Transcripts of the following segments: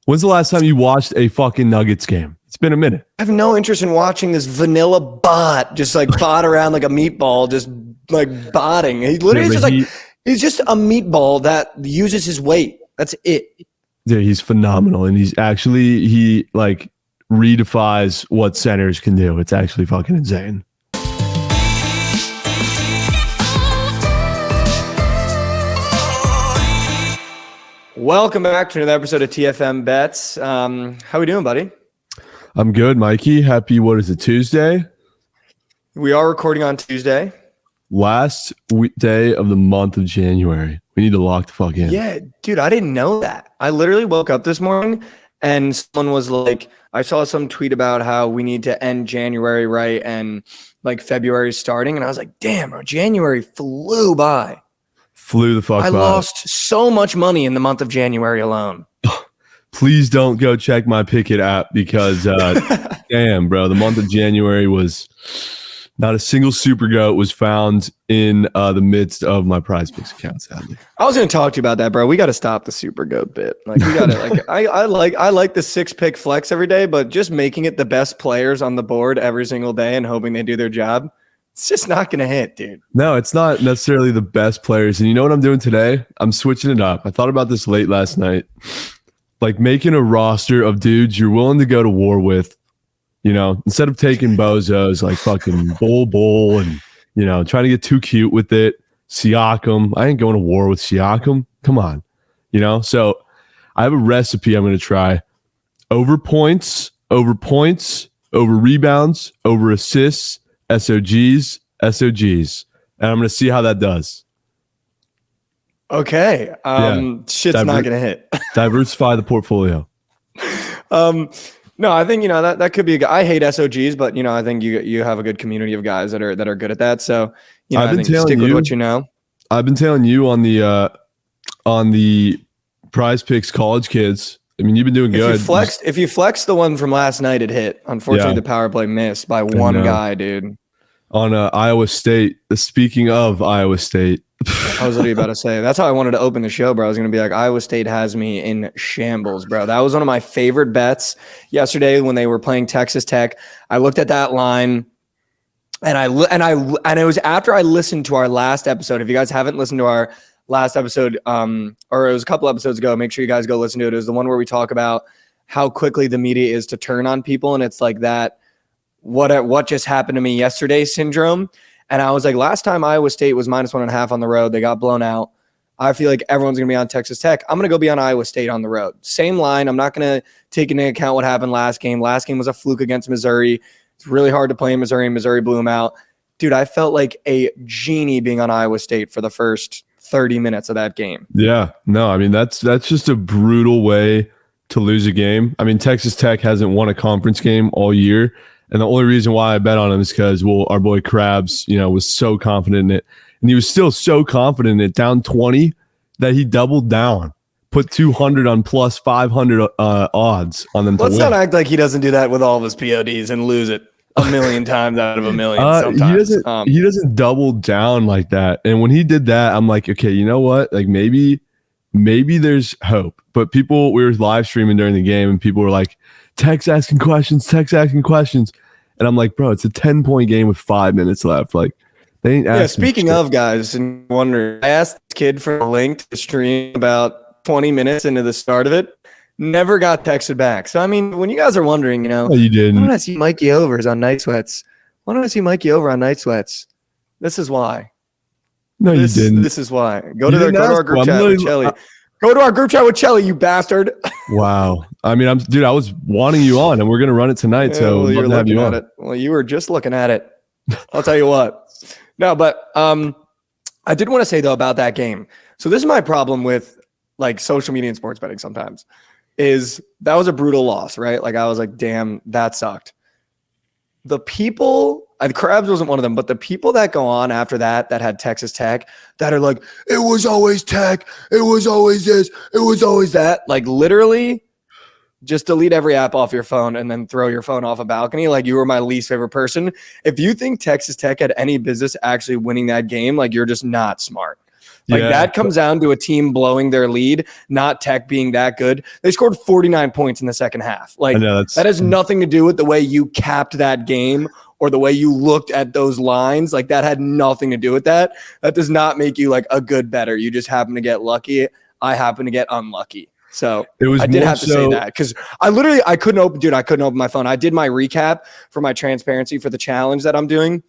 When's the last time you watched a fucking Nuggets game? It's been a minute. I have no interest in watching this vanilla bot just like bot around like a meatball, just like botting. He literally he's just a meatball that uses his weight. That's it. Yeah, he's phenomenal, and he like redefines what centers can do. It's actually fucking insane. Welcome back to another episode of TFM Bets. How we doing, buddy? I'm good, Mikey. Happy, Tuesday? We are recording on Tuesday. Last day of the month of January. We need to lock the fuck in. Yeah, dude, I didn't know that. I literally woke up this morning and someone was like, I saw some tweet about how we need to end January right and like February starting. And I was like, damn, bro, January flew by. Flew the fuck by. I lost so much money in the month of January alone. Please don't go check my Pickett app because, damn, bro, the month of January was not a single super goat was found in the midst of my Prize Picks account, sadly. I was going to talk to you about that, bro. We got to stop the super goat bit. Like, we got to, like, I like the 6-pick flex every day, but just making it the best players on the board every single day and hoping they do their job. It's just not going to hit, dude. No, it's not necessarily the best players. And you know what I'm doing today? I'm switching it up. I thought about this late last night. Like making a roster of dudes you're willing to go to war with, you know, instead of taking bozos like fucking Bull and, you know, trying to get too cute with it. Siakam. I ain't going to war with Siakam. Come on. You know, so I have a recipe I'm going to try. Over points, over rebounds, over assists, SOGs. And I'm going to see how that does. Okay. Shit's not going to hit. Diversify the portfolio. No, I think, you know, that could be I hate SOGs, but, you know, I think you have a good community of guys that are good at that. So, you know, I think stick with what you know. I've been telling you on the Prize Picks college kids. I mean, you've been doing good. If you flexed the one from last night, it hit. Unfortunately, the power play missed by one guy, dude. On Iowa State. Speaking of Iowa State. I was literally about to say, that's how I wanted to open the show, bro. I was going to be like, Iowa State has me in shambles, bro. That was one of my favorite bets yesterday when they were playing Texas Tech. I looked at that line and it was after I listened to our last episode. If you guys haven't listened to our last episode, or it was a couple episodes ago, make sure you guys go listen to it. It was the one where we talk about how quickly the media is to turn on people. And it's like that, what just happened to me yesterday syndrome. And I was like, last time Iowa State was -1.5 on the road, they got blown out. I feel like everyone's going to be on Texas Tech. I'm going to go be on Iowa State on the road. Same line. I'm not going to take into account what happened last game. Last game was a fluke against Missouri. It's really hard to play in Missouri, and Missouri blew them out. Dude, I felt like a genie being on Iowa State for the first 30 minutes of that game. Yeah. No, I mean, that's just a brutal way to lose a game. I mean, Texas Tech hasn't won a conference game all year. And the only reason why I bet on him is because, well, our boy Krabs, you know, was so confident in it. And he was still so confident in it, down 20, that he doubled down, put 200 on plus 500 odds on them to win. Let's not act like he doesn't do that with all of his PODs and lose it a million times out of a million sometimes. He doesn't double down like that. And when he did that, I'm like, okay, you know what? Like maybe there's hope. But we were live streaming during the game and people were like, Tech's asking questions. And I'm like, bro, it's a 10-point game with 5 minutes left. Like, they ain't asking. Yeah, speaking of guys, and wonder, I asked this kid for a link to the stream about 20 minutes into the start of it. Never got texted back. So, I mean, when you guys are wondering, you know, you didn't. Why don't I see Mikey overs on Night Sweats? Why don't I see Mikey over on Night Sweats? This is why. No, you didn't. This is why. Go to our group chat with Shelly. Go to our group chat with Shelly, you bastard. Wow. I mean, I was wanting you on, and we're going to run it tonight. Yeah, so well, you're looking at it. Well, you were just looking at it. I'll tell you what. No, but I did want to say, though, about that game. So this is my problem with, like, social media and sports betting sometimes, is that was a brutal loss, right? Like, I was like, damn, that sucked. The people, Krabs wasn't one of them, but the people that go on after that had Texas Tech, that are like, it was always Tech, it was always this, it was always that. Like, literally, just delete every app off your phone and then throw your phone off a balcony. Like, you were my least favorite person. If you think Texas Tech had any business actually winning that game, like, you're just not smart. Like Yeah. that comes down to a team blowing their lead, not Tech being that good. They scored 49 points in the second half. Like that has nothing to do with the way you capped that game or the way you looked at those lines. Like that had nothing to do with that. That does not make you like a good bettor. You just happen to get lucky. I happen to get unlucky. So I did have to say that because I couldn't open my phone. I did my recap for my transparency for the challenge that I'm doing.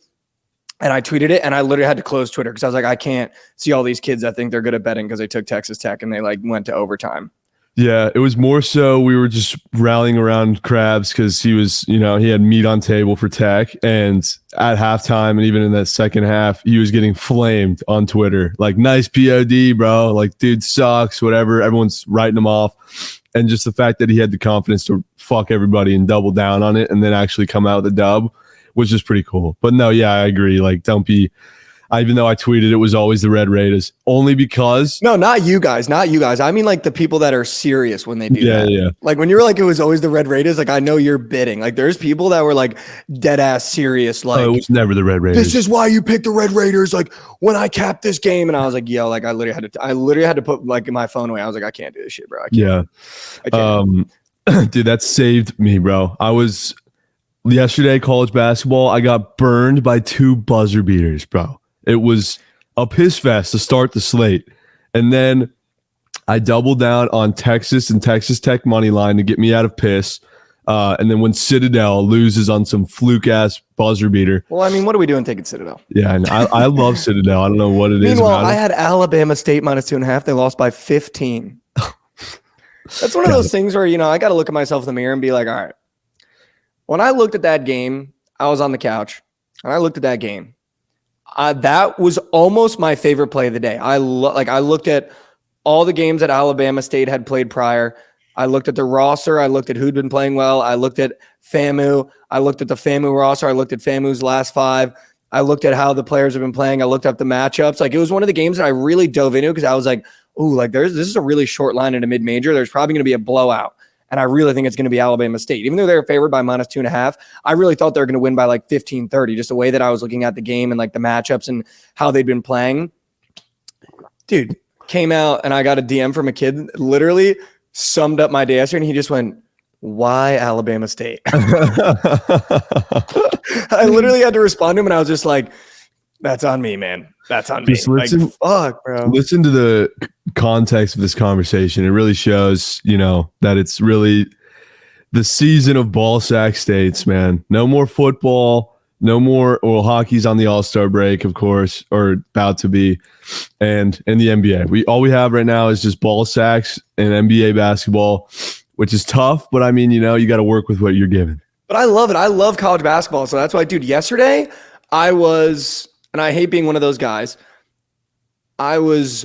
And I tweeted it and I literally had to close Twitter because I was like, I can't see all these kids that think they're good at betting because they took Texas Tech and they like went to overtime. Yeah, it was more so we were just rallying around Krabs because he was, he had meat on table for Tech. And at halftime and even in that second half, he was getting flamed on Twitter. Like, nice POD, bro. Like, dude sucks, whatever. Everyone's writing him off. And just the fact that he had the confidence to fuck everybody and double down on it and then actually come out with a dub was just pretty cool. But no, yeah, I agree. Like, even though I tweeted it was always the Red Raiders, only because no, not you guys. I mean, like the people that are serious when they do that. Yeah. Like when you were like, it was always the Red Raiders. Like I know you're bidding. Like there's people that were like dead ass serious. Like it was never the Red Raiders. This is why you picked the Red Raiders. Like when I capped this game, and I was like, yo, like I literally had to put like my phone away. I was like, I can't do this shit, bro. I can't. Dude, that saved me, bro. Yesterday, college basketball, I got burned by 2 buzzer beaters, bro. It was a piss fest to start the slate. And then I doubled down on Texas and Texas Tech money line to get me out of piss. And then when Citadel loses on some fluke-ass buzzer beater. Well, I mean, what are we doing taking Citadel? Yeah, and I love Citadel. I don't know what it is. Meanwhile, I had Alabama State minus 2.5. They lost by 15. That's one of those things where, I got to look at myself in the mirror and be like, all right. When I looked at that game, I was on the couch, and I looked at that game. That was almost my favorite play of the day. I looked at all the games that Alabama State had played prior. I looked at the roster. I looked at who'd been playing well. I looked at FAMU. I looked at the FAMU roster. I looked at FAMU's last 5. I looked at how the players have been playing. I looked up the matchups. Like it was one of the games that I really dove into because I was like, ooh, like this is a really short line in a mid-major. There's probably going to be a blowout. And I really think it's going to be Alabama State. Even though they're favored by minus 2.5, I really thought they were going to win by like 15-30, just the way that I was looking at the game and like the matchups and how they'd been playing. Dude, came out and I got a DM from a kid, literally summed up my day yesterday, and he just went, why Alabama State? I literally had to respond to him, and I was just like, that's on me, man. That's on just me. Listen, like, fuck, bro. Listen to the context of this conversation. It really shows, that it's really the season of ball sack states, man. No more football, no more. Well, hockey's on the All-Star break, of course, or about to be, and in the NBA. All we have right now is just ball sacks and NBA basketball, which is tough. But I mean, you got to work with what you're given. But I love it. I love college basketball, so that's why, dude. Yesterday, I was. And I hate being one of those guys. I was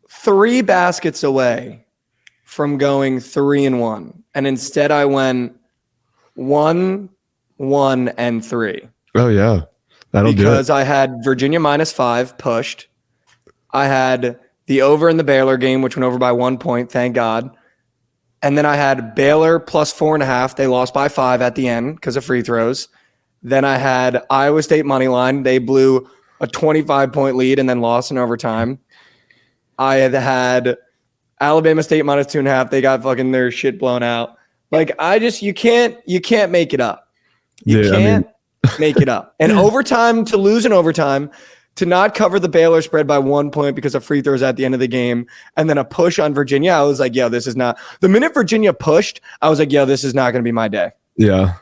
3 baskets away from going 3-1. And instead I went 1, 1, and 3. Oh, yeah. That'll do it. Because I had Virginia minus 5 pushed. I had the over in the Baylor game, which went over by 1 point, thank God. And then I had Baylor plus 4.5. They lost by 5 at the end because of free throws. Then I had Iowa State money line. They blew a 25-point lead and then lost in overtime. I had Alabama State minus 2.5. They got fucking their shit blown out. Like you can't make it up. You can't make it up. And overtime, to lose in overtime, to not cover the Baylor spread by 1 point because of free throws at the end of the game, and then a push on Virginia. I was like, yo, this is not. The minute Virginia pushed, I was like, yo, this is not going to be my day. Yeah.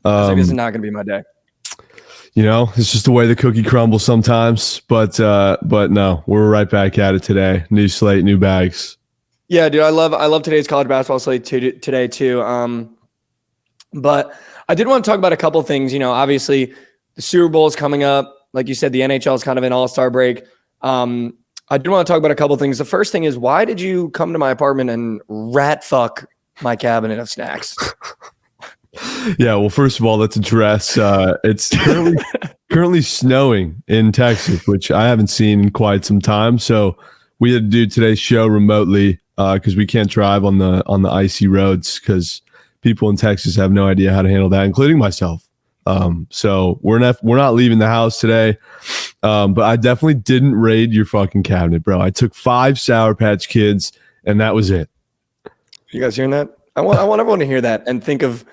I was like, this is not going to be my day. It's just the way the cookie crumbles sometimes. But no, we're right back at it today. New slate, new bags. Yeah, dude, I love today's college basketball slate today too. But I did want to talk about a couple of things. Obviously the Super Bowl is coming up. Like you said, the NHL is kind of an all-star break. I do want to talk about a couple of things. The first thing is, why did you come to my apartment and rat fuck my cabinet of snacks? Yeah, well, first of all, let's address it's currently snowing in Texas, which I haven't seen in quite some time. So we had to do today's show remotely because we can't drive on the icy roads because people in Texas have no idea how to handle that, including myself. So we're not leaving the house today. But I definitely didn't raid your fucking cabinet, bro. I took 5 Sour Patch Kids, and that was it. You guys hearing that? I want everyone to hear that and think of,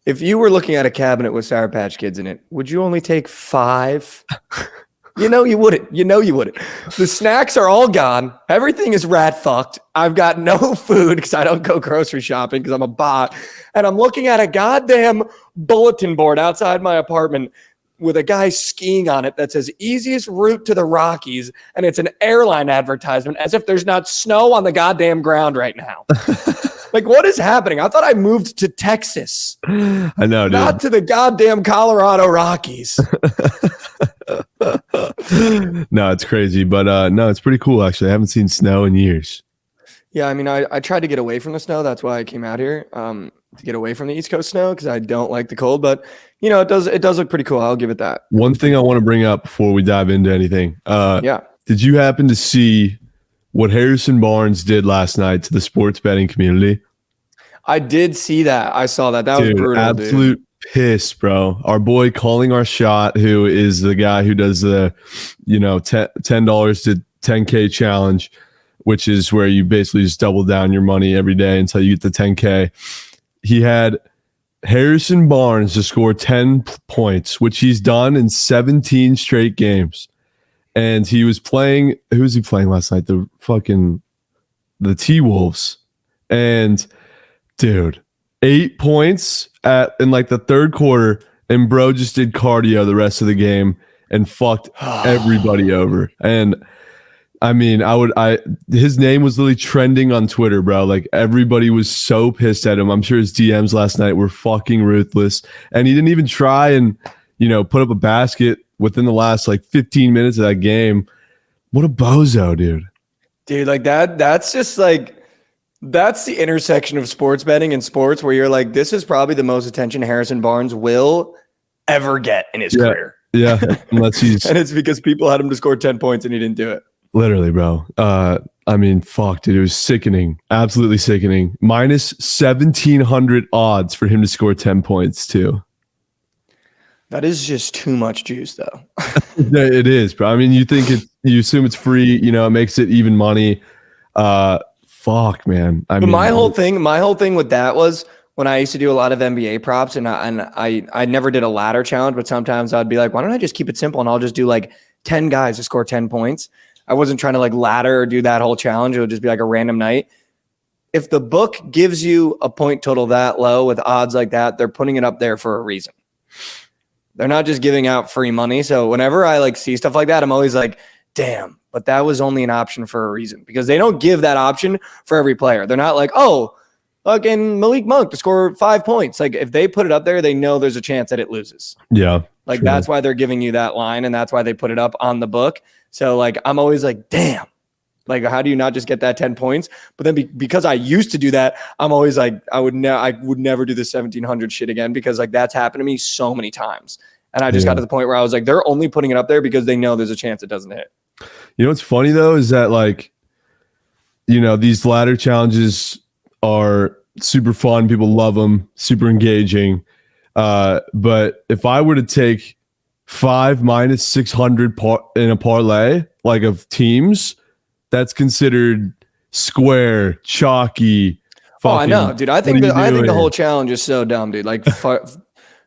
if you were looking at a cabinet with Sour Patch Kids in it, would you only take 5? You know you wouldn't. The snacks are all gone. Everything is rat fucked. I've got no food because I don't go grocery shopping because I'm a bot. And I'm looking at a goddamn bulletin board outside my apartment with a guy skiing on it that says easiest route to the Rockies. And it's an airline advertisement as if there's not snow on the goddamn ground right now. Like, what is happening? I thought I moved to Texas. I know, dude. Not to the goddamn Colorado Rockies. No, it's crazy. But no, it's pretty cool, actually. I haven't seen snow in years. Yeah, I mean, I tried to get away from the snow. That's why I came out here, to get away from the East Coast snow because I don't like the cold. But, you know, it does look pretty cool. I'll give it that. One thing I want to bring up before we dive into anything. Yeah. Did you happen to see what Harrison Barnes did last night to the sports betting community? I did see that. I saw that. That was brutal, absolute dude. Piss, bro. Our boy Calling Our Shot, who is the guy who does the, $10 to 10K challenge, which is where you basically just double down your money every day until you get to 10K. He had Harrison Barnes to score 10 points, which he's done in 17 straight games. And he was playing, who was he playing last night? The T-Wolves. And dude, 8 points in like the third quarter, and bro just did cardio the rest of the game and fucked everybody over. And I mean, his name was literally trending on Twitter, bro. Like, everybody was so pissed at him. I'm sure his DMs last night were fucking ruthless. And he didn't even try and, put up a basket within the last like 15 minutes of that game. What a bozo, dude. Dude, like that's just like, that's the intersection of sports betting and sports where you're like, this is probably the most attention Harrison Barnes will ever get in his career. Yeah, unless he's... And it's because people had him to score 10 points and he didn't do it. Literally, bro. I mean, fuck, dude. It was sickening. Absolutely sickening. Minus 1,700 odds for him to score 10 points, too. That is just too much juice, though. It is, bro. I mean, you assume it's free, it makes it even money. Fuck, man. I mean, my whole thing with that was when I used to do a lot of NBA props, and I never did a ladder challenge, but sometimes I'd be like, why don't I just keep it simple and I'll just do like 10 guys to score 10 points. I wasn't trying to like ladder or do that whole challenge. It would just be like a random night. If the book gives you a point total that low with odds like that, they're putting it up there for a reason. They're not just giving out free money. So whenever I like see stuff like that, I'm always like, damn, but that was only an option for a reason, because they don't give that option for every player. They're not like, oh, fucking Malik Monk to score 5 points. Like, if they put it up there, they know there's a chance that it loses. Yeah. Like, true. That's why they're giving you that line, and that's why they put it up on the book. So like, I'm always like, damn, like, how do you not just get that 10 points? But then because I used to do that, I'm always like, I would never do the 1,700 shit again, because like that's happened to me so many times. And I just got to the point where I was like, they're only putting it up there because they know there's a chance it doesn't hit. You know what's funny though is that, like, these ladder challenges are super fun. People love them, super engaging. But if I were to take 5 minus 600 in a parlay, like, of teams, that's considered square, chalky. Oh, I know, dude. I think the whole challenge is so dumb, dude. Like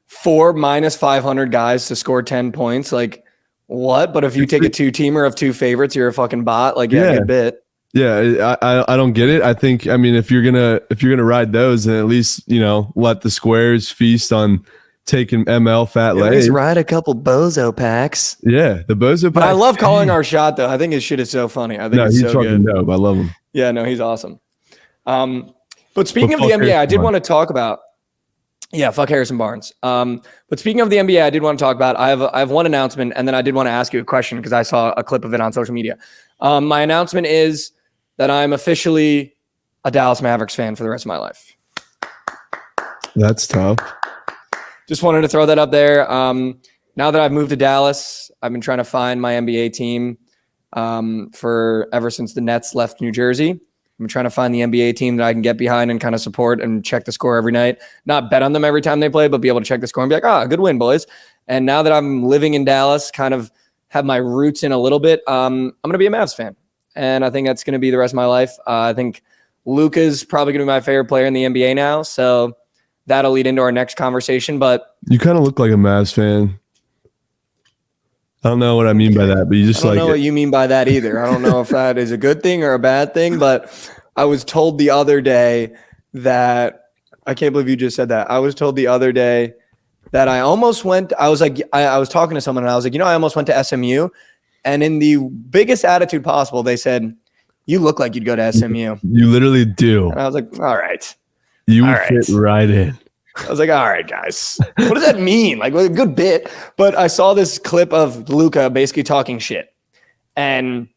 4 minus 500 guys to score 10 points. Like, what? But if you take a 2-teamer of 2 favorites, you're a fucking bot. Like, yeah, good bit. Yeah, I don't get it. I think, I mean, if you're gonna ride those, then at least let the squares feast on taking ML fat lays. At least ride a couple bozo packs. Yeah, the bozo packs. But I love Calling Our Shot though. I think his shit is so funny. I think he's so good. Dope. I love him. Yeah, no, he's awesome. But speaking of the NBA, I did want to talk about. Yeah, fuck Harrison Barnes. But speaking of the NBA, I did want to talk about. I have one announcement, and then I did want to ask you a question because I saw a clip of it on social media. My announcement is that I'm officially a Dallas Mavericks fan for the rest of my life. That's tough. Just wanted to throw that up there. Now that I've moved to Dallas, I've been trying to find my NBA team for ever since the Nets left New Jersey. I'm trying to find the NBA team that I can get behind and kind of support and check the score every night. Not bet on them every time they play, but be able to check the score and be like, good win, boys. And now that I'm living in Dallas, kind of have my roots in a little bit, I'm going to be a Mavs fan. And I think that's going to be the rest of my life. I think Luka's probably going to be my favorite player in the NBA now. So that'll lead into our next conversation. But you kind of look like a Mavs fan. I don't know what I mean by that, but you just I don't know what you mean by that either. I don't know if that is a good thing or a bad thing, but I was told the other day that I can't believe you just said that. I was told the other day that I almost went. I was like, I was talking to someone and I was like, I almost went to SMU, and in the biggest attitude possible, they said, "You look like you'd go to SMU." You literally do. And I was like, "All right, you would fit right in." I was like, all right, guys, what does that mean? Like, a good bit. But I saw this clip of Luka basically talking shit. And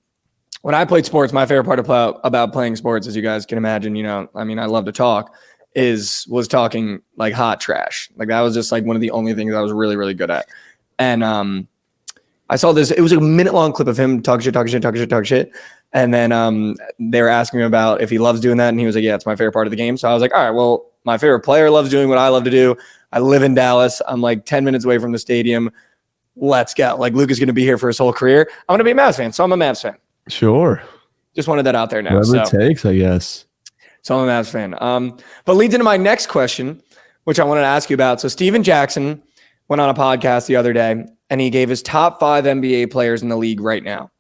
when I played sports, my favorite part about playing sports, as you guys can imagine, I love to talk, was talking like hot trash. Like that was just like one of the only things I was really, really good at. And I saw this, it was a minute-long clip of him talking shit. And then they were asking him about if he loves doing that. And he was like, yeah, it's my favorite part of the game. So I was like, all right, well, my favorite player loves doing what I love to do. I live in Dallas. I'm like 10 minutes away from the stadium. Let's go. Like Luka's going to be here for his whole career. I'm going to be a Mavs fan. So I'm a Mavs fan. Sure. Just wanted that out there now. Whatever it takes, I guess. So I'm a Mavs fan. But leads into my next question, which I wanted to ask you about. So Steven Jackson went on a podcast the other day and he gave his top 5 NBA players in the league right now.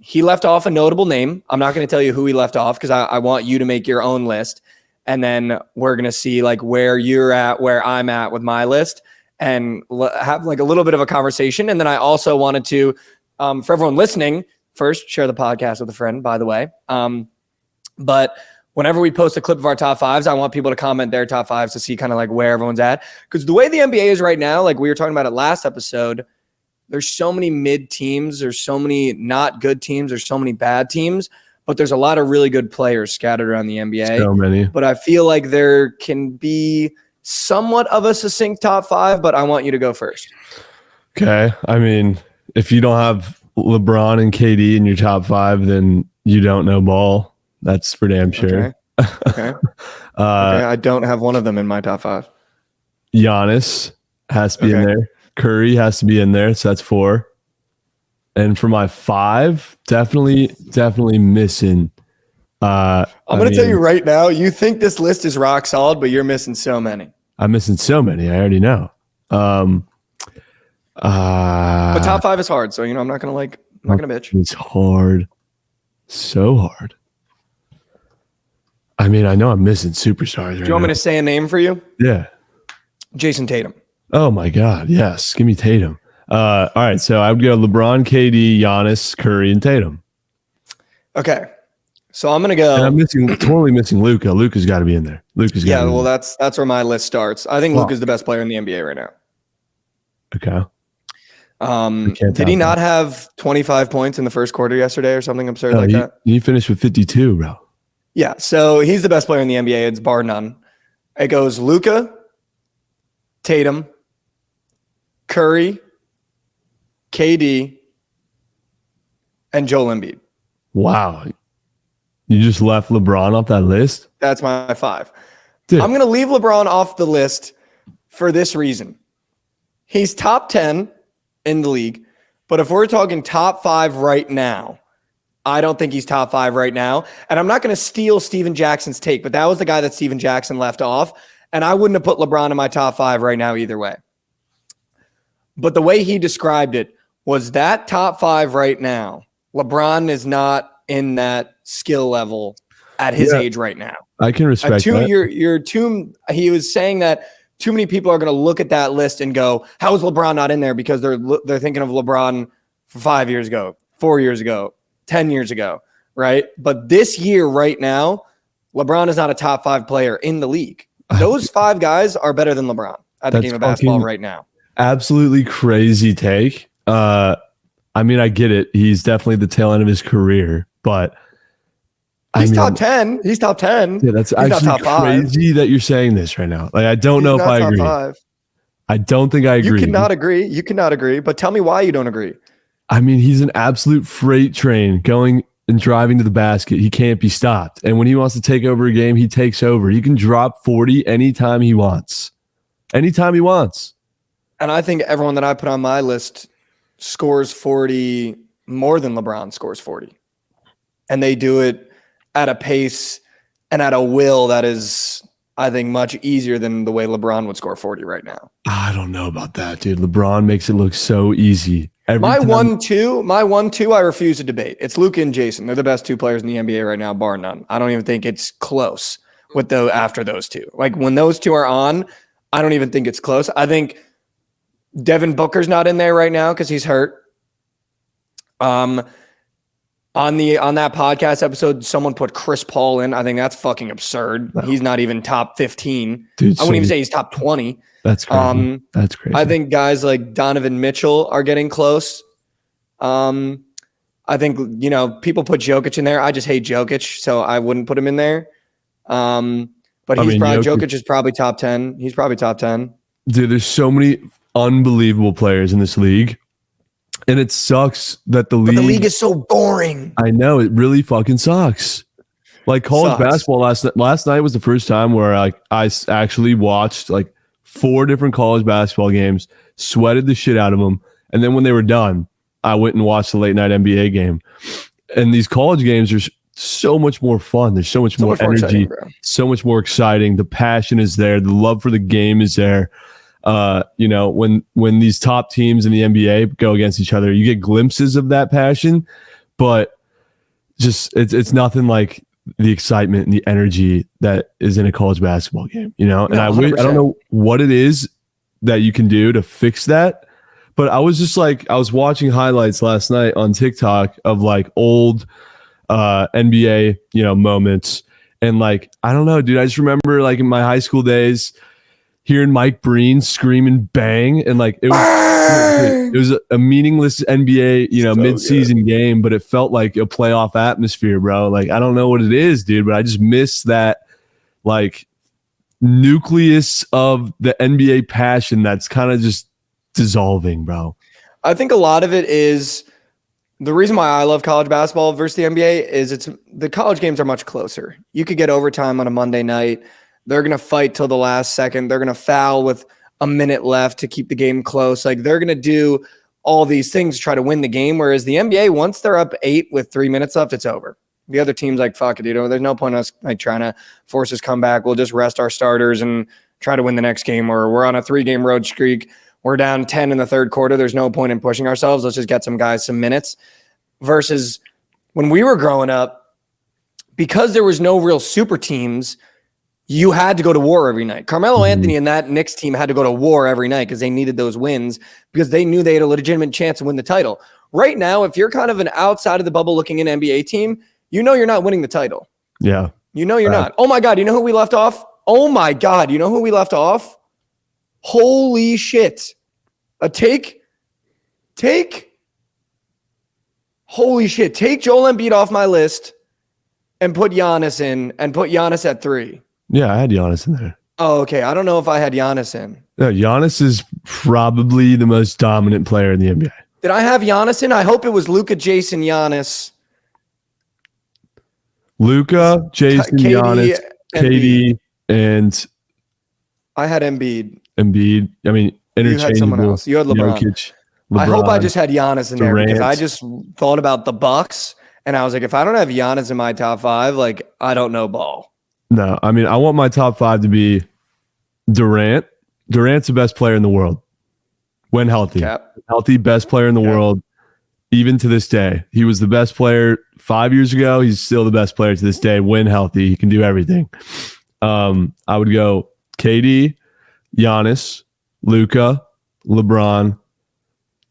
He left off a notable name. I'm not going to tell you who he left off because I want you to make your own list. And then we're going to see like where you're at, where I'm at with my list and have like a little bit of a conversation. And then I also wanted to, for everyone listening, first share the podcast with a friend, by the way. But whenever we post a clip of our top 5s, I want people to comment their top 5s to see kind of like where everyone's at. Because the way the NBA is right now, like we were talking about it last episode, there's so many mid teams, there's so many not good teams, there's so many bad teams, but there's a lot of really good players scattered around the NBA. So many. But I feel like there can be somewhat of a succinct top 5, but I want you to go first. Okay. I mean, if you don't have LeBron and KD in your top 5, then you don't know ball. That's for damn sure. Okay. I don't have one of them in my top 5. Giannis has to be in there. Curry has to be in there. So that's 4. And for my 5, definitely missing. I'm going to tell you right now, you think this list is rock solid, but you're missing so many. I'm missing so many. I already know. But top 5 is hard. So, I'm not going to bitch. It's hard. So hard. I mean, I know I'm missing superstars. Do you want me to say a name for you? Yeah. Jason Tatum. Oh my God. Yes. Give me Tatum. All right. So I would go LeBron, KD, Giannis, Curry, and Tatum. Okay. So I'm going to go. And I'm totally missing Luka. Luka's got to be in there. Luka's got to be in there. That's where my list starts. I think Luka's the best player in the NBA right now. Okay. Did he not have 25 points in the first quarter yesterday or something absurd like that? He finished with 52, bro. Yeah. So he's the best player in the NBA. It's bar none. It goes Luka, Tatum, Curry, KD, and Joel Embiid. Wow. You just left LeBron off that list? That's my 5. Dude. I'm going to leave LeBron off the list for this reason. He's top 10 in the league, but if we're talking top 5 right now, I don't think he's top 5 right now. And I'm not going to steal Steven Jackson's take, but that was the guy that Steven Jackson left off. And I wouldn't have put LeBron in my top 5 right now either way. But the way he described it was that top 5 right now, LeBron is not in that skill level at his age right now. I can respect that. He was saying that too many people are going to look at that list and go, how is LeBron not in there? Because they're thinking of LeBron 5 years ago, 4 years ago, 10 years ago, right? But this year right now, LeBron is not a top 5 player in the league. Those 5 guys are better than LeBron at the game of basketball right now. Absolutely crazy take. I mean, I get it. He's definitely the tail end of his career, but he's top 10. He's top 10. Yeah, that's actually crazy that you're saying this right now. Like, I don't know if I agree. 5. I don't think I agree. You cannot agree. You cannot agree. But tell me why you don't agree. I mean, he's an absolute freight train going and driving to the basket. He can't be stopped. And when he wants to take over a game, he takes over. He can drop 40 anytime he wants. Anytime he wants. And I think everyone that I put on my list scores 40 more than LeBron scores 40. And they do it at a pace and at a will that is, I think, much easier than the way LeBron would score 40 right now. I don't know about that, dude. LeBron makes it look so easy. My 1-2, I refuse to debate. It's Luka and Jason. They're the best 2 players in the NBA right now, bar none. I don't even think it's close with after those 2. Like when those 2 are on, I don't even think it's close. I think Devin Booker's not in there right now because he's hurt. On that podcast episode, someone put Chris Paul in. I think that's fucking absurd. No. He's not even top 15. Dude, I wouldn't even say he's top 20. That's crazy. That's crazy. I think guys like Donovan Mitchell are getting close. I think, people put Jokic in there. I just hate Jokic, so I wouldn't put him in there. But Jokic is probably top 10. He's probably top 10. Dude, there's so many unbelievable players in this league. And it sucks that the league is so boring. I know, it really fucking sucks. Like college basketball last night was the first time where I actually watched like 4 different college basketball games, sweated the shit out of them, and then when they were done, I went and watched the late night NBA game. And these college games are so much more fun. There's so much more energy, so much more exciting. The passion is there. The love for the game is there. When these top teams in the NBA go against each other, you get glimpses of that passion, but just it's nothing like the excitement and the energy that is in a college basketball game, And no, I don't know what it is that you can do to fix that, but I was watching highlights last night on TikTok of like old NBA, moments, and like I don't know, dude. I just remember like in my high school days, hearing Mike Breen screaming bang, and like it was a meaningless NBA, mid-season game, but it felt like a playoff atmosphere, bro. Like I don't know what it is, dude, but I just miss that like nucleus of the NBA passion that's kind of just dissolving, bro. I think a lot of it is the reason why I love college basketball versus the NBA is the college games are much closer. You could get overtime on a Monday night. They're going to fight till the last second. They're going to foul with a minute left to keep the game close. Like they're going to do all these things to try to win the game. Whereas the NBA, once they're up 8 with 3 minutes left, it's over. The other team's like, fuck it, there's no point in us like trying to force this comeback. We'll just rest our starters and try to win the next game. Or we're on a 3-game road streak. We're down 10 in the third quarter. There's no point in pushing ourselves. Let's just get some guys some minutes. Versus when we were growing up, because there was no real super teams, you had to go to war every night. Carmelo Anthony and that Knicks team had to go to war every night because they needed those wins because they knew they had a legitimate chance to win the title. Right now, if you're kind of an outside of the bubble looking in NBA team, you're not winning the title. Yeah. You're not. Oh my God, you know who we left off? Oh my God, you know who we left off? Holy shit. Holy shit. Take Joel Embiid off my list and put Giannis in and put Giannis at 3. Yeah, I had Giannis in there. Oh, okay. I don't know if I had Giannis in. No, Giannis is probably the most dominant player in the NBA. Did I have Giannis in? I hope it was Luka, Jason, Giannis. Luka, Jason, Giannis, KD, and I had Embiid. I mean, interchangeable. You had someone else. You had LeBron. Jokic, LeBron. I hope I just had Giannis in Durant. there because I just thought about the Bucks and I was like, if I don't have Giannis in my top 5, like I don't know ball. No, I want my top 5 to be Durant. Durant's the best player in the world when healthy. Cap. Healthy, best player in the world, even to this day. He was the best player 5 years ago. He's still the best player to this day when healthy. He can do everything. I would go KD, Giannis, Luka, LeBron,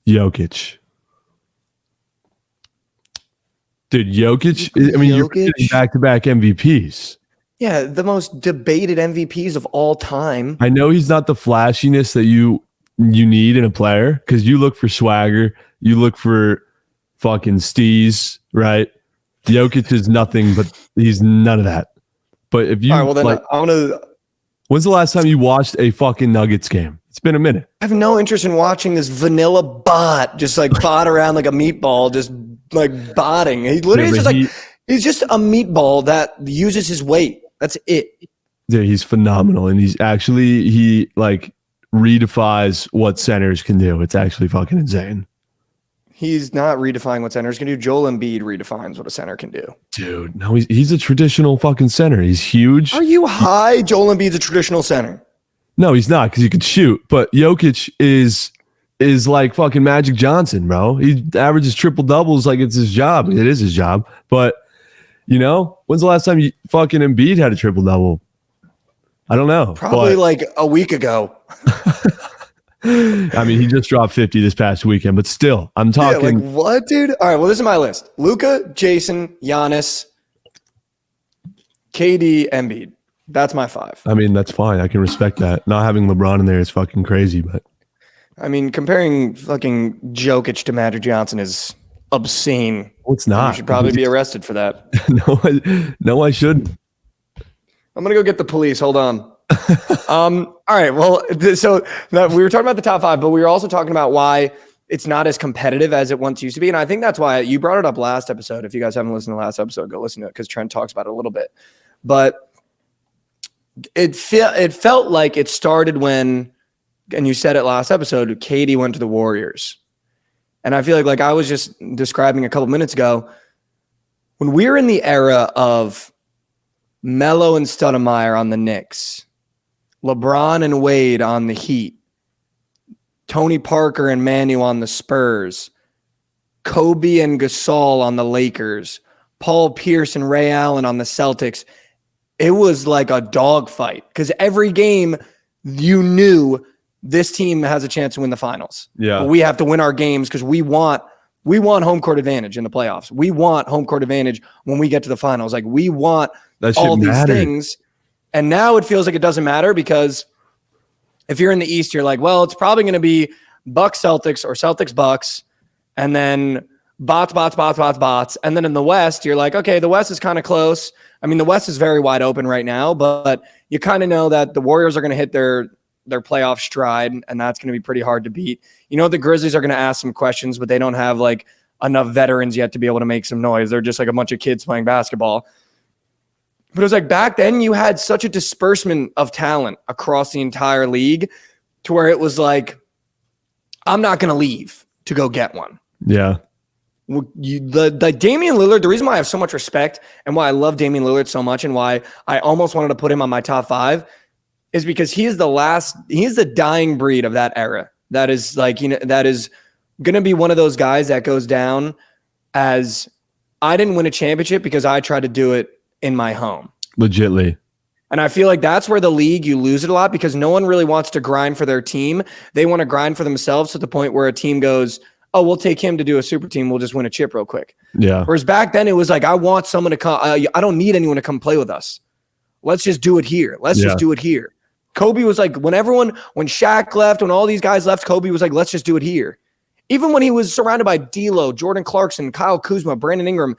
Jokic. Dude, Jokic, you're getting back-to-back MVPs. Yeah, the most debated MVPs of all time. I know he's not the flashiness that you need in a player because you look for swagger. You look for fucking steez, right? Jokic is nothing, but he's none of that. But if you, all right, well then I want to. When's the last time you watched a fucking Nuggets game? It's been a minute. I have no interest in watching this vanilla bot just like bot around like a meatball, just like botting. He literally he's just a meatball that uses his weight. That's it. Yeah, he's phenomenal, and he like redefies what centers can do. It's actually fucking insane. He's not redefining what centers can do. Joel Embiid redefines what a center can do. Dude, no, he's a traditional fucking center. He's huge. Are you high? Joel Embiid's a traditional center. No, he's not because he could shoot. But Jokic is like fucking Magic Johnson, bro. He averages triple doubles like it's his job. It is his job. But when's the last time you fucking Embiid had a triple double? I don't know. Probably like a week ago. I mean, he just dropped 50 this past weekend, but still, I'm talking. Yeah, like what, dude? All right, well, this is my list: Luka, Jason, Giannis, KD, Embiid. That's my 5. I mean, that's fine. I can respect that. Not having LeBron in there is fucking crazy, but I mean, comparing fucking Jokic to Magic Johnson is obscene. Well, it's not. You should probably be arrested for that. No, I shouldn't. I'm gonna go get the police. Hold on. All right. Well, so we were talking about the top 5, but we were also talking about why it's not as competitive as it once used to be. And I think that's why you brought it up last episode. If you guys haven't listened to the last episode, go listen to it because Trent talks about it a little bit. But it felt like it started when, and you said it last episode, Katie went to the Warriors. And I feel like I was just describing a couple minutes ago, when we're in the era of Melo and Stoudemire on the Knicks, LeBron and Wade on the Heat, Tony Parker and Manu on the Spurs, Kobe and Gasol on the Lakers, Paul Pierce and Ray Allen on the Celtics. It was like a dogfight because every game you knew this team has a chance to win the finals. Yeah, but we have to win our games because we want home court advantage in the playoffs. We want home court advantage when we get to the finals. Like we want all these things. And now it feels like it doesn't matter because if you're in the East, you're like, well, it's probably going to be Bucks Celtics or Celtics Bucks, and then bots. And then in the West, you're like, okay, the West is kind of close. I mean, the West is very wide open right now, but you kind of know that the Warriors are going to hit their playoff stride, and that's going to be pretty hard to beat. The Grizzlies are going to ask some questions, but they don't have like enough veterans yet to be able to make some noise. They're just like a bunch of kids playing basketball. But it was like back then you had such a disbursement of talent across the entire league to where it was like, I'm not going to leave to go get one. Yeah. The Damian Lillard, the reason why I have so much respect and why I love Damian Lillard so much and why I almost wanted to put him on my top 5 is because he's the dying breed of that era. That is like, that is going to be one of those guys that goes down as I didn't win a championship because I tried to do it in my home. Legitly. And I feel like that's where the league, you lose it a lot because no one really wants to grind for their team. They want to grind for themselves to the point where a team goes, oh, we'll take him to do a super team. We'll just win a chip real quick. Yeah. Whereas back then it was like, I want someone to come. I don't need anyone to come play with us. Let's just do it here. Let's just do it here. Kobe was like, when Shaq left, when all these guys left, Kobe was like, let's just do it here. Even when he was surrounded by D'Lo, Jordan Clarkson, Kyle Kuzma, Brandon Ingram,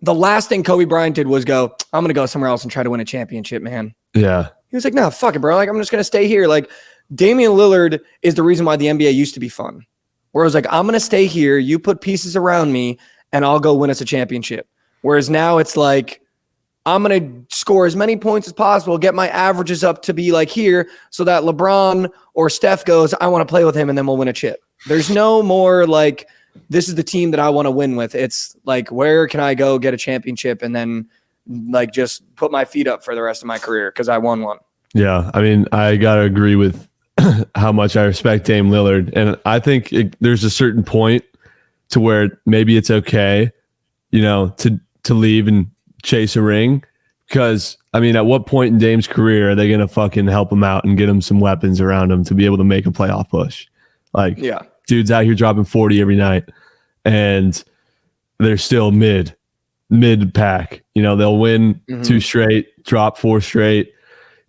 the last thing Kobe Bryant did was go, I'm going to go somewhere else and try to win a championship, man. Yeah. He was like, no, fuck it, bro. Like, I'm just going to stay here. Like, Damian Lillard is the reason why the NBA used to be fun. Where it was like, I'm going to stay here. You put pieces around me and I'll go win us a championship. Whereas now it's like, I'm going to score as many points as possible, get my averages up to be like here so that LeBron or Steph goes, I want to play with him and then we'll win a chip. There's no more like, this is the team that I want to win with. It's like, where can I go get a championship and then like just put my feet up for the rest of my career because I won one. Yeah. I mean, I got to agree with how much I respect Dame Lillard. And I think there's a certain point to where maybe it's okay, to leave and chase a ring. Because, I mean, at what point in Dame's career are they going to fucking help him out and get him some weapons around him to be able to make a playoff push? Like, yeah. Dude's out here dropping 40 every night and they're still mid pack. They'll win 2 straight, drop 4 straight,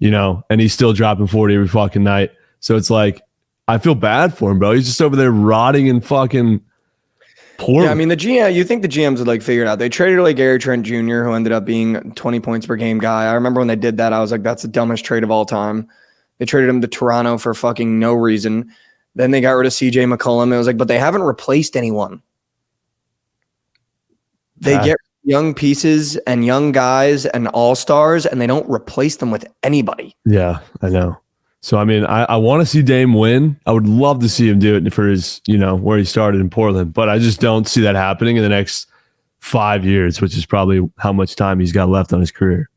and he's still dropping 40 every fucking night. So it's like, I feel bad for him, bro. He's just over there rotting in fucking Portland. Yeah, I mean, the GM, you think the GMs would like figure it out. They traded away Gary Trent Jr., who ended up being 20 points per game guy. I remember when they did that, I was like, that's the dumbest trade of all time. They traded him to Toronto for fucking no reason. Then they got rid of CJ McCollum. It was like, but they haven't replaced anyone. They get young pieces and young guys and all-stars, and they don't replace them with anybody. Yeah, I know. So, I mean, I want to see Dame win. I would love to see him do it for his, where he started in Portland. But I just don't see that happening in the next 5 years, which is probably how much time he's got left on his career.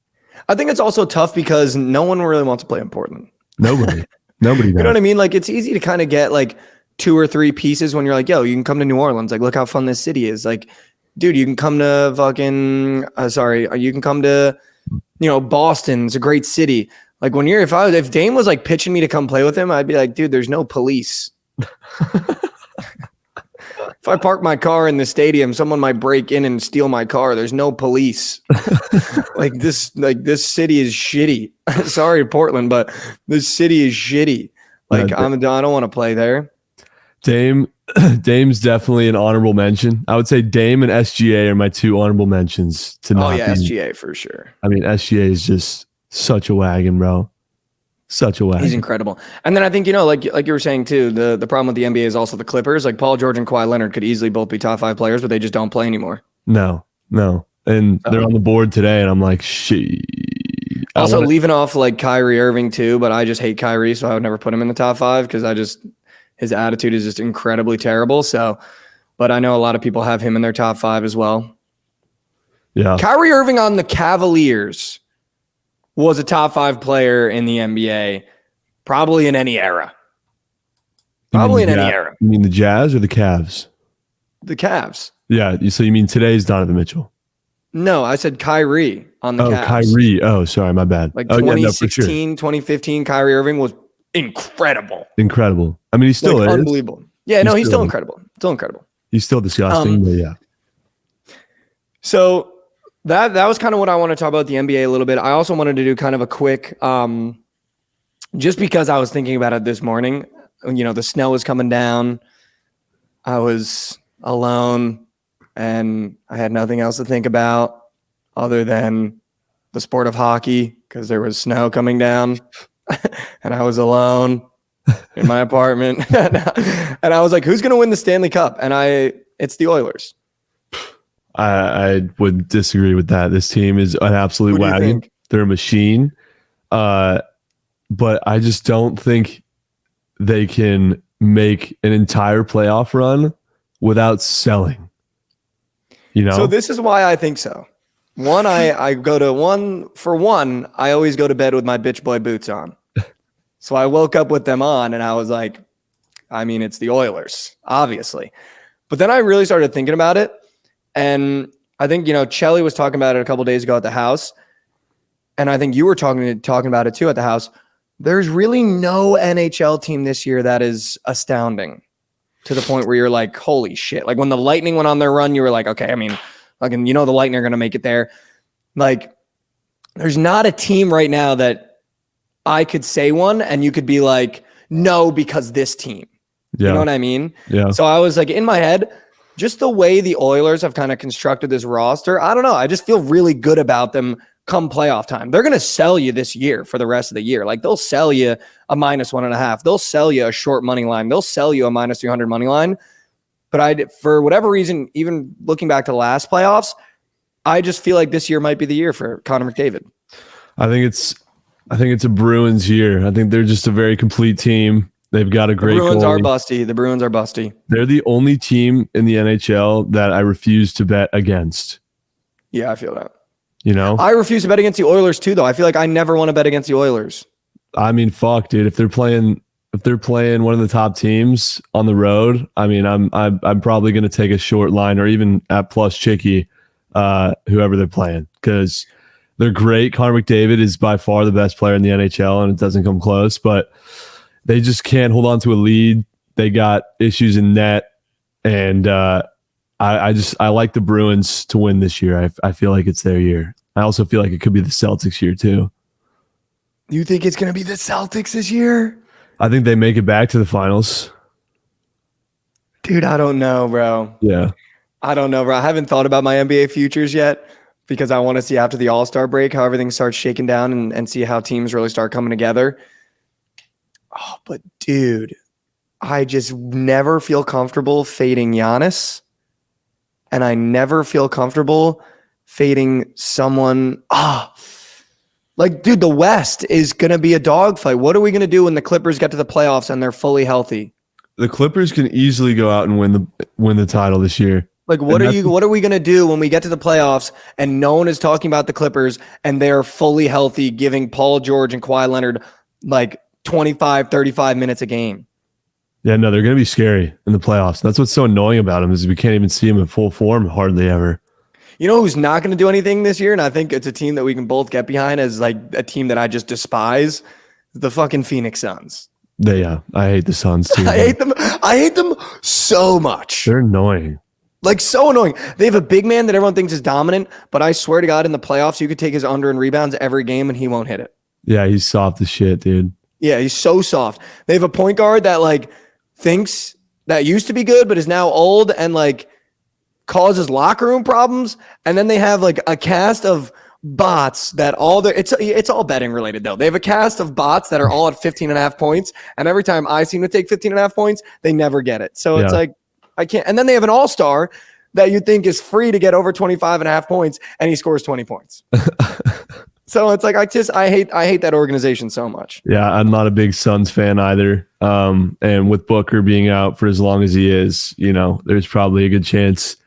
I think it's also tough because no one really wants to play in Portland. Nobody does. You know what I mean? Like, it's easy to kind of get like 2 or 3 pieces when you're like, yo, you can come to New Orleans. Like, look how fun this city is. Like, dude, you can come to fucking, you can come to, Boston. It's a great city. Like if Dame was like pitching me to come play with him, I'd be like, dude, there's no police. If I park my car in the stadium, someone might break in and steal my car. There's no police. This city is shitty. Sorry, Portland, but this city is shitty. I don't want to play there. Dame's definitely an honorable mention. I would say Dame and SGA are my 2 honorable mentions to not. Oh yeah, SGA for sure. I mean, SGA is just such a wagon, bro. Such a wagon. He's incredible. And then I think, like you were saying too, the problem with the NBA is also the Clippers. Like Paul George and Kawhi Leonard could easily both be top 5 players, but they just don't play anymore. No. And they're on the board today, and I'm like, shit. Also leaving off like Kyrie Irving too, but I just hate Kyrie, so I would never put him in the top 5 because his attitude is just incredibly terrible. So, but I know a lot of people have him in their top 5 as well. Yeah. Kyrie Irving on the Cavaliers was a top 5 player in the NBA, probably in any era. Probably in any era. You mean the Jazz or the Cavs? The Cavs. Yeah. So you mean today's Donovan Mitchell? No, I said Kyrie on the Cavs. Kyrie. Oh, sorry, my bad. Like 2016, 2015, Kyrie Irving was incredible. Incredible. I mean, he still is. Unbelievable. Yeah, he's still incredible. Still incredible. He's still disgusting, but yeah. So that was kind of what I want to talk about the NBA a little bit. I also wanted to do kind of a quick, just because I was thinking about it this morning. The snow was coming down. I was alone, and I had nothing else to think about other than the sport of hockey because there was snow coming down, and I was alone in my apartment. And I was like, who's going to win the Stanley Cup? And it's the Oilers. I would disagree with that. This team is an absolute wagon. They're a machine. But I just don't think they can make an entire playoff run without selling. So this is why I think so. One, I go to I always go to bed with my bitch boy boots on. So I woke up with them on and I was like, I mean, it's the Oilers, obviously. But then I really started thinking about it. And I think, Chelly was talking about it a couple of days ago at the house. And I think you were talking about it too at the house. There's really no NHL team this year that is astounding to the point where you're like, holy shit. Like when the Lightning went on their run, you were like, okay, I mean, like, the Lightning are going to make it there. Like, there's not a team right now that I could say one and you could be like, no, because this team. Yeah. You know what I mean? Yeah. So I was like, in my head, just the way the Oilers have kind of constructed this roster, I don't know. I just feel really good about them come playoff time. They're going to sell you this year for the rest of the year. Like they'll sell you a -1.5. They'll sell you a short money line. They'll sell you a -300 money line. But for whatever reason, even looking back to the last playoffs, I just feel like this year might be the year for Connor McDavid. I think it's a Bruins year. I think they're just a very complete team. They've got a great goalie. The Bruins are busty. They're the only team in the NHL that I refuse to bet against. Yeah, I feel that. I refuse to bet against the Oilers too, though. I feel like I never want to bet against the Oilers. I mean, fuck, dude. If they're playing one of the top teams on the road, I mean, I'm probably going to take a short line or even at plus Chicky, whoever they're playing, because they're great. Connor McDavid is by far the best player in the NHL, and it doesn't come close. But they just can't hold on to a lead. They got issues in net, and I like the Bruins to win this year. I feel like it's their year. I also feel like it could be the Celtics year too. You think it's going to be the Celtics this year? I think they make it back to the finals. Dude, I don't know, bro. Yeah. I don't know, bro. I haven't thought about my NBA futures yet because I want to see after the All-Star break how everything starts shaking down and see how teams really start coming together. Oh, but dude, I just never feel comfortable fading Giannis. And I never feel comfortable fading someone. Like, dude, the West is going to be a dogfight. What are we going to do when the Clippers get to the playoffs and they're fully healthy? The Clippers can easily go out and win the title this year. Like, what are we going to do when we get to the playoffs and no one is talking about the Clippers and they're fully healthy, giving Paul George and Kawhi Leonard like 25, 35 minutes a game? Yeah, no, they're going to be scary in the playoffs. That's what's so annoying about them is we can't even see them in full form hardly ever. You know who's not going to do anything this year? And I think it's a team that we can both get behind as like a team that I just despise. The fucking Phoenix Suns. I hate the Suns too. I hate them so much. They're annoying. Like, so annoying. They have a big man that everyone thinks is dominant, but I swear to God, in the playoffs, you could take his under and rebounds every game and he won't hit it. Yeah, he's soft as shit, dude. Yeah, he's so soft. They have a point guard that like thinks that used to be good, but is now old and like causes locker room problems. And then they have like a cast of bots that it's all betting related though. They have a cast of bots that are all at 15.5 points. And every time I seem to take 15.5 points, they never get it. So it's like, I can't. And then they have an all-star that you think is free to get over 25.5 points and he scores 20 points. So it's like, I hate that organization so much. Yeah. I'm not a big Suns fan either. And with Booker being out for as long as he is, there's probably a good chance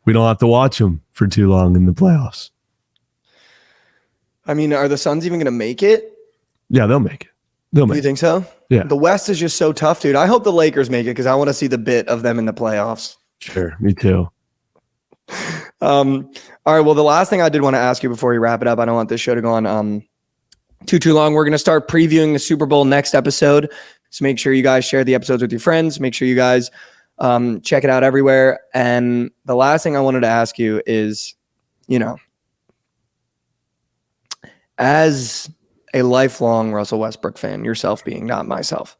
we don't have to watch him for too long in the playoffs. I mean, are the Suns even going to make it? Yeah, they'll make it. You think so? Yeah. The West is just so tough, dude. I hope the Lakers make it because I want to see the bit of them in the playoffs. Sure, me too. All right. Well, the last thing I did want to ask you before we wrap it up, I don't want this show to go on too long. We're going to start previewing the Super Bowl next episode. So make sure you guys share the episodes with your friends. Make sure you guys check it out everywhere. And the last thing I wanted to ask you is, as a lifelong Russell Westbrook fan, yourself being, not myself,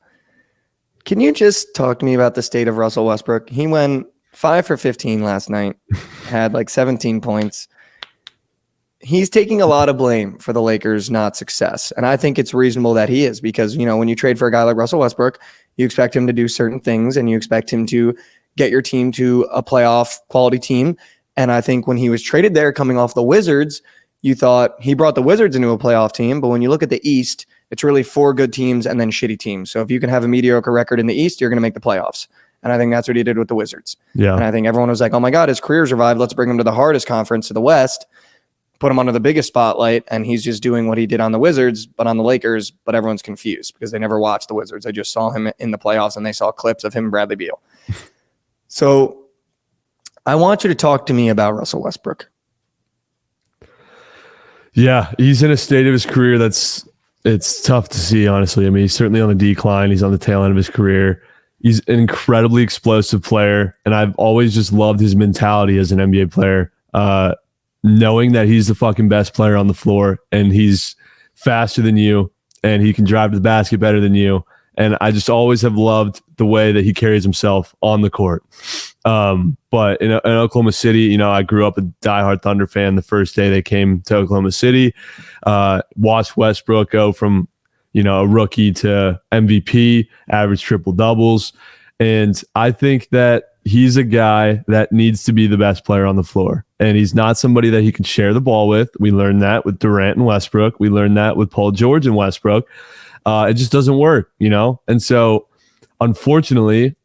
can you just talk to me about the state of Russell Westbrook? He went 5 for 15 last night, had like 17 points. He's taking a lot of blame for the Lakers' not success. And I think it's reasonable that he is because, when you trade for a guy like Russell Westbrook, you expect him to do certain things and you expect him to get your team to a playoff quality team. And I think when he was traded there coming off the Wizards, you thought he brought the Wizards into a playoff team. But when you look at the East, it's really 4 good teams and then shitty teams. So if you can have a mediocre record in the East, you're going to make the playoffs. And I think that's what he did with the Wizards. Yeah. And I think everyone was like, oh my God, his career's revived. Let's bring him to the hardest conference, to the West, put him under the biggest spotlight. And he's just doing what he did on the Wizards, but on the Lakers. But everyone's confused because they never watched the Wizards. They just saw him in the playoffs and they saw clips of him and Bradley Beal. So I want you to talk to me about Russell Westbrook. Yeah, he's in a state of his career it's tough to see, honestly. I mean, he's certainly on the decline. He's on the tail end of his career. He's an incredibly explosive player, and I've always just loved his mentality as an NBA player, knowing that he's the fucking best player on the floor, and he's faster than you, and he can drive to the basket better than you. And I just always have loved the way that he carries himself on the court. But in Oklahoma City, I grew up a diehard Thunder fan the first day they came to Oklahoma City. Watched Westbrook go from, a rookie to MVP, average triple doubles. And I think that he's a guy that needs to be the best player on the floor. And he's not somebody that he can share the ball with. We learned that with Durant and Westbrook. We learned that with Paul George and Westbrook. It just doesn't work, And so, unfortunately,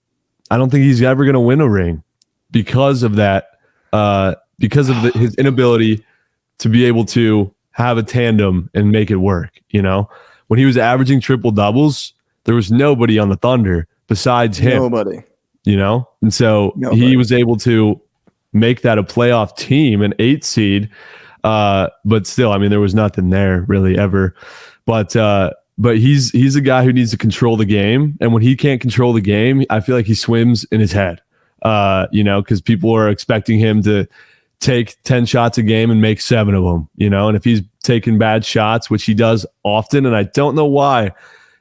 I don't think he's ever going to win a ring because of that, because of his inability to be able to have a tandem and make it work, When he was averaging triple doubles, there was nobody on the Thunder besides him. Nobody. And so he was able to make that a playoff team, an 8 seed. But still, I mean, there was nothing there really ever. But he's a guy who needs to control the game. And when he can't control the game, I feel like he swims in his head, because people are expecting him to take 10 shots a game and make 7 of them, and if he's taking bad shots, which he does often, and I don't know why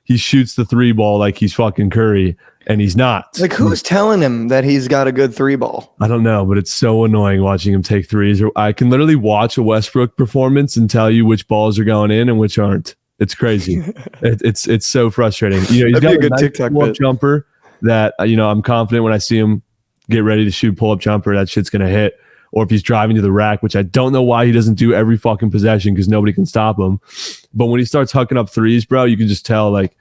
he shoots the 3 ball like he's fucking Curry, and he's not. Like, who's telling him that he's got a good 3 ball? I don't know, but it's so annoying watching him take threes. I can literally watch a Westbrook performance and tell you which balls are going in and which aren't. It's crazy. It's so frustrating. He's got a good TikTok pull-up jumper that I'm confident when I see him get ready to shoot pull-up jumper, that shit's gonna hit. or if he's driving to the rack, which I don't know why he doesn't do every fucking possession because nobody can stop him. But when he starts hucking up threes, bro, you can just tell like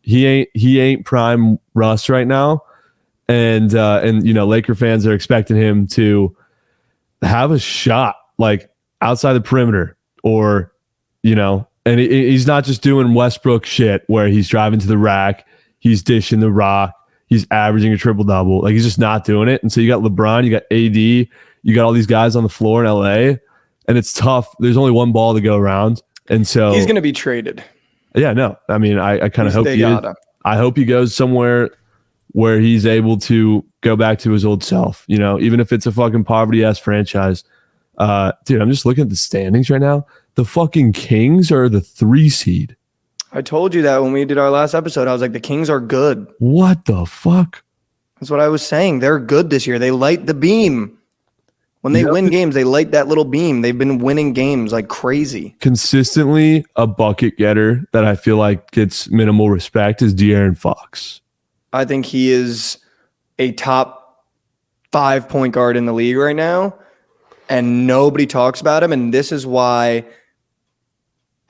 he ain't prime Russ right now. And Laker fans are expecting him to have a shot like outside the perimeter, or and he's not just doing Westbrook shit where he's driving to the rack, he's dishing the rock, he's averaging a triple-double. Like, he's just not doing it. And so you got LeBron, you got AD, you got all these guys on the floor in LA, and it's tough. There's only one ball to go around. And so he's going to be traded. Yeah, no. I mean, I kind of hope I hope he goes somewhere where he's able to go back to his old self, even if it's a fucking poverty-ass franchise. Dude, I'm just looking at the standings right now. The fucking Kings are the 3 seed. I told you that when we did our last episode. I was like, the Kings are good. What the fuck? That's what I was saying. They're good this year. They light the beam. When they win games, they light that little beam. They've been winning games like crazy. Consistently, a bucket getter that I feel like gets minimal respect is De'Aaron Fox. I think he is a top 5 point guard in the league right now, and nobody talks about him. And this is why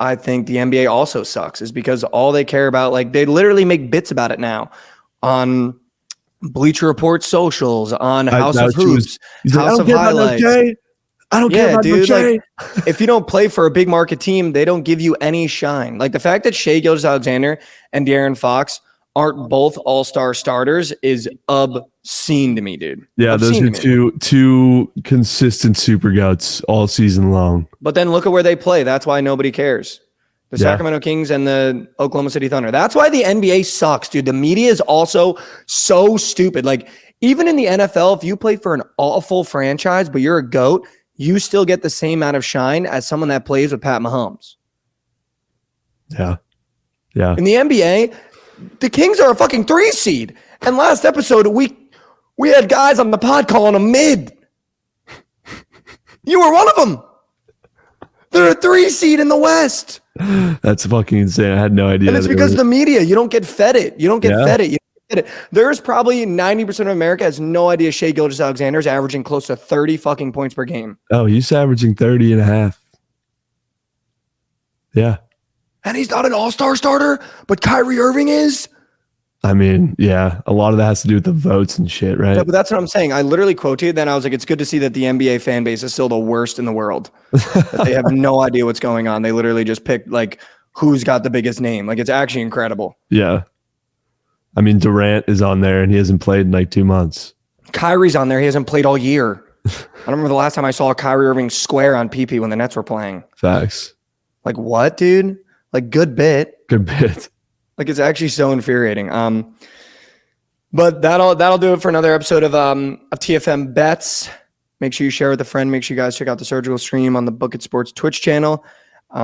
I think the NBA also sucks, is because all they care about, like, they literally make bits about it now on Bleacher Report socials, on House of Hoops, House of Highlights. I don't care about no Jay. Like, if you don't play for a big market team, they don't give you any shine. Like, the fact that Shai Gilgeous-Alexander and De'Aaron Fox aren't both all-star starters is obscene to me, dude. Yeah, obscene. Those are two consistent super goats all season long. But then look at where they play. That's why nobody cares. The Sacramento Kings and the Oklahoma City Thunder. That's why the NBA sucks, dude. The media is also so stupid. Like, even in the NFL, if you play for an awful franchise, but you're a GOAT, you still get the same amount of shine as someone that plays with Pat Mahomes. Yeah. Yeah. In the NBA, the Kings are a fucking 3 seed. And last episode, we had guys on the pod calling them mid. You were one of them. They're a 3 seed in the West. That's fucking insane. I had no idea. And it's because of the media. You don't get fed it. You don't get fed it. You don't get it. There's probably 90% of America has no idea Shai Gilgeous-Alexander is averaging close to 30 fucking points per game. Oh, he's averaging 30 and a half. Yeah. And he's not an all-star starter, but Kyrie Irving is. I mean, yeah, a lot of that has to do with the votes and shit, right? Yeah, but that's what I'm saying. I literally quoted, then I was like, it's good to see that the NBA fan base is still the worst in the world. That they have no idea what's going on. They literally just picked like who's got the biggest name. Like, it's actually incredible. Yeah. I mean, Durant is on there and he hasn't played in like 2 months. Kyrie's on there. He hasn't played all year. I don't remember the last time I saw Kyrie Irving square on PP when the Nets were playing. Facts. Like, what, dude? Like, good bit. Good bit. Like, it's actually so infuriating. But that'll do it for another episode of TFM Bets. Make sure you share with a friend. Make sure you guys check out the Surgical Stream on the Book It Sports Twitch channel. You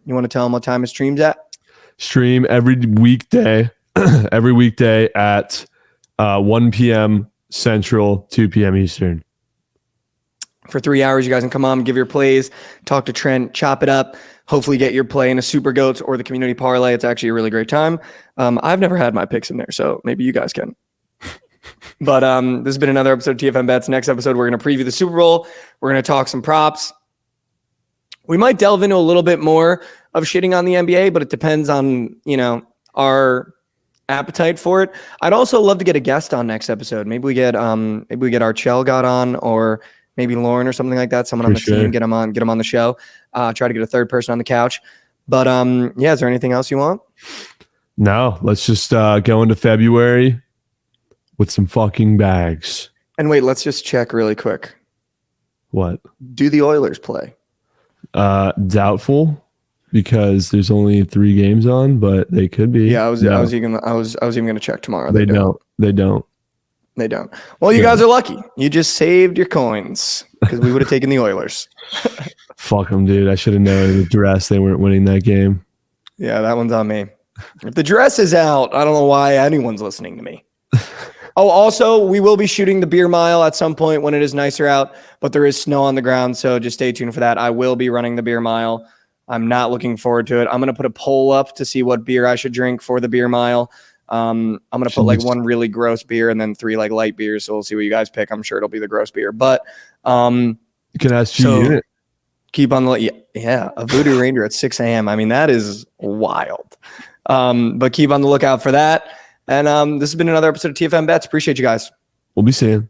want to tell them what time it streams at? Stream every weekday, at 1 p.m. Central, 2 p.m. Eastern. For 3 hours, you guys can come on, give your plays, talk to Trent, chop it up. Hopefully get your play in a Super Goats or the Community Parlay. It's actually a really great time. I've never had my picks in there, so maybe you guys can. But this has been another episode of TFM Bets. Next episode, we're going to preview the Super Bowl. We're going to talk some props. We might delve into a little bit more of shitting on the NBA, but it depends on, our appetite for it. I'd also love to get a guest on next episode. Maybe we get Archel got on, or maybe Lauren or something like that. Someone on the team, get them on the show. Try to get a third person on the couch. But is there anything else you want? No, let's just go into February with some fucking bags. And wait, let's just check really quick. What? Do the Oilers play? Doubtful, because there's only 3 games on, but they could be. Yeah, I was even gonna check tomorrow. They don't. They don't. Well, you guys are lucky. You just saved your coins, because we would have taken the Oilers. Fuck them, dude. I should have known the dress. They weren't winning that game. Yeah, that one's on me. If the dress is out, I don't know why anyone's listening to me. Oh, also, we will be shooting the beer mile at some point when it is nicer out, but there is snow on the ground, so just stay tuned for that. I will be running the beer mile. I'm not looking forward to it. I'm going to put a poll up to see what beer I should drink for the beer mile. I'm going to put like 1 really gross beer and then 3 like light beers, so we'll see what you guys pick. I'm sure it'll be the gross beer. But You can ask So- Unit. Keep on the a Voodoo Ranger at 6 a.m. I mean, that is wild. But keep on the lookout for that. And this has been another episode of TFM Bets. Appreciate you guys. We'll be seeing.